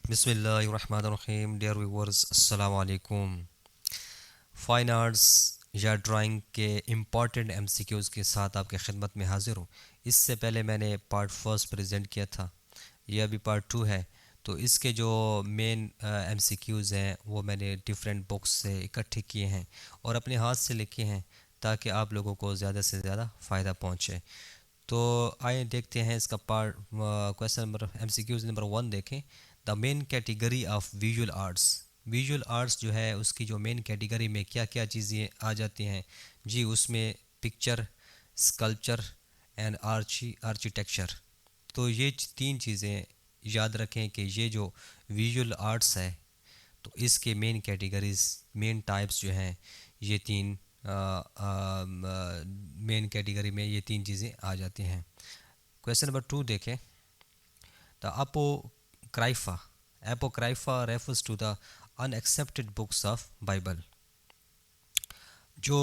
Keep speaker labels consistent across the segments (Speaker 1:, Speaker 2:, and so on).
Speaker 1: बिस्मिल्लाहिर्रहमानिर्रहीम। Dear viewers, अस्सलाम वालेकुम। फ़ाइन आर्ट्स या ड्राइंग के इम्पॉर्टेंट एमसीक्यूज़ के साथ आपकी खिदमत में हाज़िर हूँ। इससे पहले मैंने पार्ट फर्स्ट प्रेजेंट किया था, यह अभी पार्ट टू है। तो इसके जो मेन एमसीक्यूज़ हैं वो मैंने डिफरेंट बुक्स से इकट्ठे किए हैं और अपने हाथ से लिखे हैं ताकि आप लोगों को ज़्यादा से ज़्यादा फ़ायदा पहुँचे। तो आइए देखते हैं इसका part question number MCQs number one देखें। The main category of visual arts. Visual arts जो है उसकी जो मेन कैटेगरी में क्या क्या चीज़ें आ जाती हैं जी, उसमें पिक्चर, स्कल्पचर एंड आर्किटेक्चर। तो ये तीन चीज़ें याद रखें कि ये जो विजुअल आर्ट्स है तो इसके मेन कैटेगरीज, मेन टाइप्स जो हैं, ये तीन मेन कैटेगरी में ये तीन चीज़ें आ जाती हैं। क्वेश्चन नंबर टू देखें। The apocrypha. Apocrypha refers to the unaccepted books of Bible. जो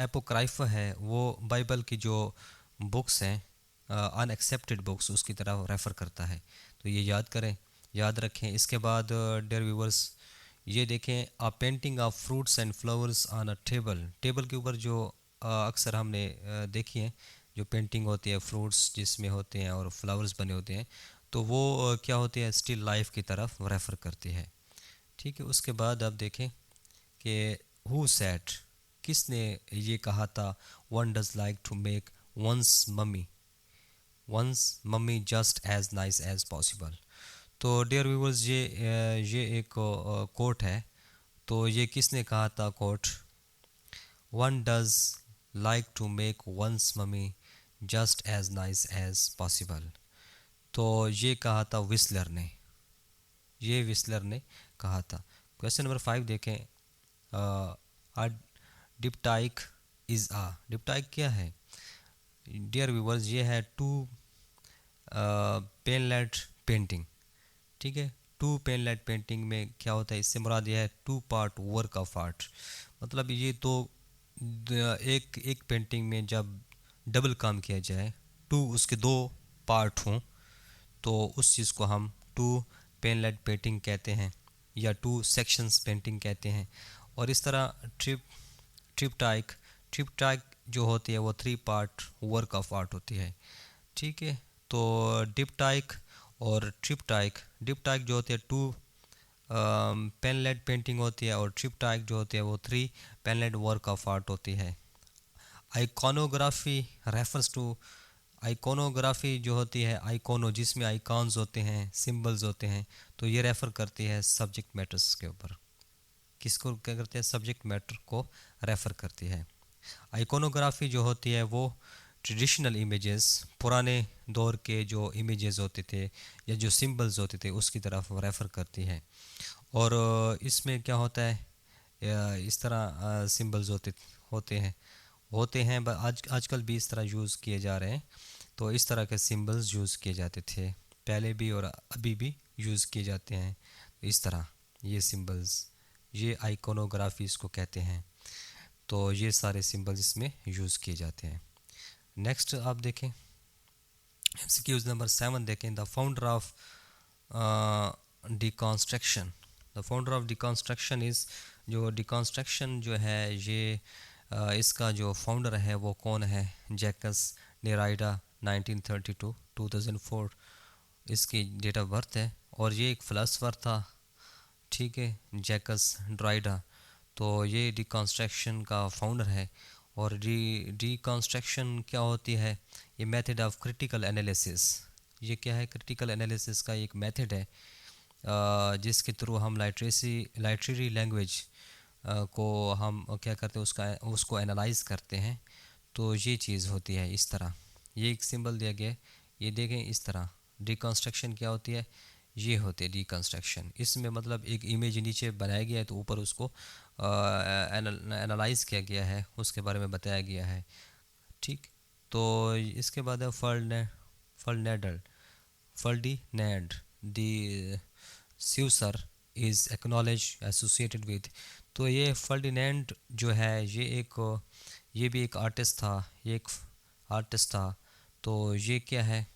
Speaker 1: एपोक्राइफा है वो बाइबल की जो बुक्स हैं, अनएक्सेप्टेड बुक्स, उसकी तरफ रेफ़र करता है। तो ये याद करें, याद रखें। इसके बाद डियर व्यूवर्स, ये देखें, painting of fruits and flowers on a table. Table के ऊपर जो अक्सर हमने देखी है, जो पेंटिंग होती है फ्रूट्स जिसमें होते हैं और फ्लावर्स बने होते हैं, तो वो क्या होती है, स्टिल लाइफ की तरफ रेफ़र करती है। ठीक है। उसके बाद आप देखें कि हु सेड, किसने ये कहा था, one does like to make one's mummy just as nice as possible. तो डियर व्यूवर्स, ये एक कोट है। तो ये किसने कहा था quote? One does like to make one's mummy just as nice as possible. तो ये कहा था विस्लर ने, ये विस्लर ने कहा था। क्वेश्चन नंबर फाइव देखें। आ डिप्टाइक इज़ आ। डिप्टाइक क्या है डियर व्यूवर्स? ये है टू पेनलेट पेंटिंग। ठीक है। टू पेनलेट पेंटिंग में क्या होता है, इससे मुराद ये है two part work of art. मतलब ये तो एक एक पेंटिंग में जब डबल काम किया जाए, टू उसके दो पार्ट हों, तो उस चीज़ को हम टू पेनलेट पेंटिंग कहते हैं या टू सेक्शंस पेंटिंग कहते हैं। और इस तरह ट्रिप्टाइक ट्रिप्टाइक जो होती है वो three part work of art होती है। ठीक है। तो डिप्टाइक और ट्रिप्टाइक, डिप्टाइक जो होती है टू पेनलेट पेंटिंग होती है और ट्रिप्टाइक जो होती है वो थ्री पेनलेट वर्क ऑफ आर्ट होती है। आइकॉनोग्राफी रेफर्स टू, आइकॉनोग्राफी जो होती है, आइकॉनो जिसमें आइकॉन्स होते हैं, सिंबल्स होते हैं, तो ये रेफ़र करती है सब्जेक्ट मैटर्स के ऊपर। किसको क्या करते हैं? सब्जेक्ट मैटर को रेफ़र करती है। आइकॉनोग्राफी जो होती है वो ट्रेडिशनल इमेजेस, पुराने दौर के जो इमेजेस होते थे या जो सिंबल्स होते थे उसकी तरफ रेफ़र करती है। और इसमें क्या होता है, इस तरह सिंबल्स होते हैं आजकल भी इस तरह यूज़ किए जा रहे हैं। तो इस तरह के सिंबल्स यूज़ किए जाते थे पहले भी और अभी भी यूज़ किए जाते हैं। तो इस तरह ये सिंबल्स, ये आइकॉनोग्राफी इसको कहते हैं। तो ये सारे सिंबल्स इसमें यूज़ किए जाते हैं। नेक्स्ट आप देखें, एमसीक्यूज नंबर सेवन देखें। The founder of deconstruction. The founder of deconstruction is, जो डिकॉन्स्ट्रक्शन जो है ये इसका जो फाउंडर है वो कौन है? जैकस डेराइडा, 1932 2004 इसकी डेट ऑफ बर्थ है। और ये एक फ़िलासफ़र था। ठीक है, जैकस ड्राइडा। तो ये डिकॉन्स्ट्रक्शन का फाउंडर है। और डिकॉन्स्ट्रक्शन क्या होती है? ये मेथड ऑफ क्रिटिकल एनालिसिस। ये क्या है? क्रिटिकल एनालिसिस का एक मेथड है जिसके थ्रू हम लाइटरेरी लैंग्वेज को हम क्या करते हैं, उसको एनालाइज करते हैं। तो ये चीज़ होती है इस तरह। ये एक सिंबल दिया गया है, ये देखें इस तरह। डिकॉन्स्ट्रक्शन क्या होती है? ये होती है डिकॉन्स्ट्रक्शन। इसमें मतलब एक इमेज नीचे बनाया गया है तो ऊपर उसको एनालाइज किया गया है, उसके बारे में बताया गया है। ठीक। तो इसके बाद है फर्नेडल Ferdinand de Saussure is acknowledge associated with. तो ये फर्डिनेंड जो है ये भी एक आर्टिस्ट था, ये एक आर्टिस्ट था। तो ये क्या है,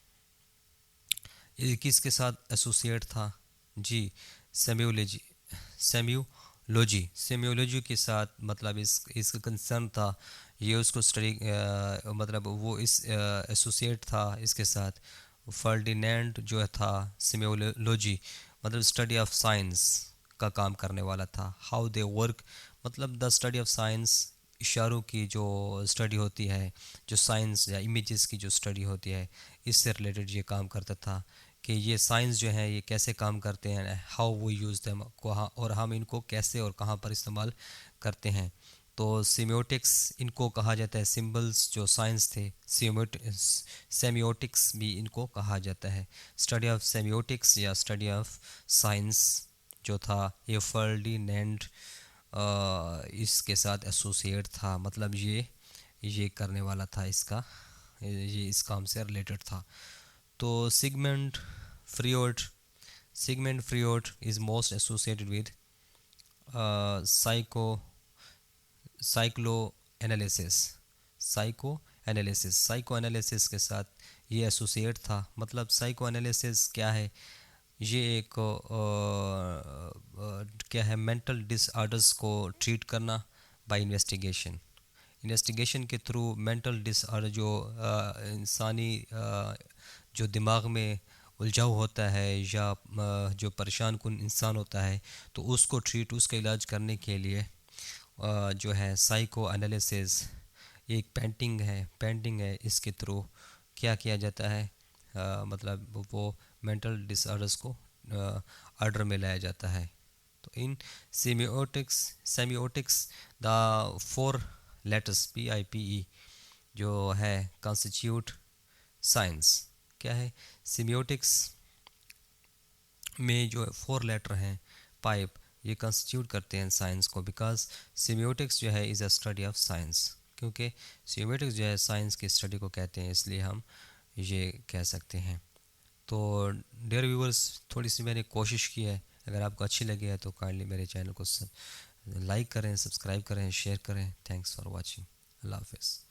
Speaker 1: ये किसके साथ एसोसिएट था? जी, सेमियोलॉजी, सेमियोलॉजी के साथ मतलब इसका कंसर्न था, ये उसको स्टडी मतलब वो इस एसोसिएट था इसके साथ। फर्डिनेंड जो था सेमियोलॉजी मतलब स्टडी ऑफ साइंस का काम करने वाला था। हाउ दे वर्क मतलब द स्टडी ऑफ साइंस, इशारों की जो स्टडी होती है, जो साइंस या इमेजेस की जो स्टडी होती है, इससे रिलेटेड ये काम करता था कि ये साइंस जो है ये कैसे काम करते हैं, हाउ वो यूज़ देम कहाँ, और हम इनको कैसे और कहाँ पर इस्तेमाल करते हैं। तो सीमियोटिक्स इनको कहा जाता है, सिंबल्स जो साइंस थे, सेमियोटिक्स भी इनको कहा जाता है। स्टडी ऑफ सेमियोटिक्स या स्टडी ऑफ साइंस जो था ये फर्डिनेंड इसके साथ एसोसिएट था, मतलब ये करने वाला था इसका, ये इस काम से रिलेटेड था। तो Freud Sigmund Freud is most associated with psycho cyclo analysis psychoanalysis के साथ ये एसोसिएट था। मतलब साइको एनालिसिस क्या है, ये एक क्या है, मेंटल डिसऑर्डर्स को ट्रीट करना बाय इन्वेस्टिगेशन के थ्रू मेंटल डिसऑर्डर जो इंसानी जो दिमाग में उलझाव होता है या जो परेशान कुन इंसान होता है, तो उसको उसका इलाज करने के लिए जो है साइको एनालिसिस, ये एक पेंटिंग है इसके थ्रू क्या किया जाता है, मतलब वो मेंटल डिसऑर्डर्स को ऑर्डर में लाया जाता है। तो in semiotics the four letters PIPE जो है कॉन्स्टिट्यूट साइंस। क्या है सिमियोटिक्स में जो फोर लेटर हैं पाइप, ये कंस्टिट्यूट करते हैं साइंस को, बिकॉज सिमियोटिक्स जो है is a study of science, क्योंकि सिमियोटिक्स जो है साइंस की स्टडी को कहते हैं, इसलिए हम ये कह सकते हैं। तो डियर व्यूवर्स, थोड़ी सी मैंने कोशिश की है, अगर आपको अच्छी लगी है तो काइंडली मेरे चैनल को लाइक करें, सब्सक्राइब करें, शेयर करें। Thanks for watching. अल्लाह हाफिज़।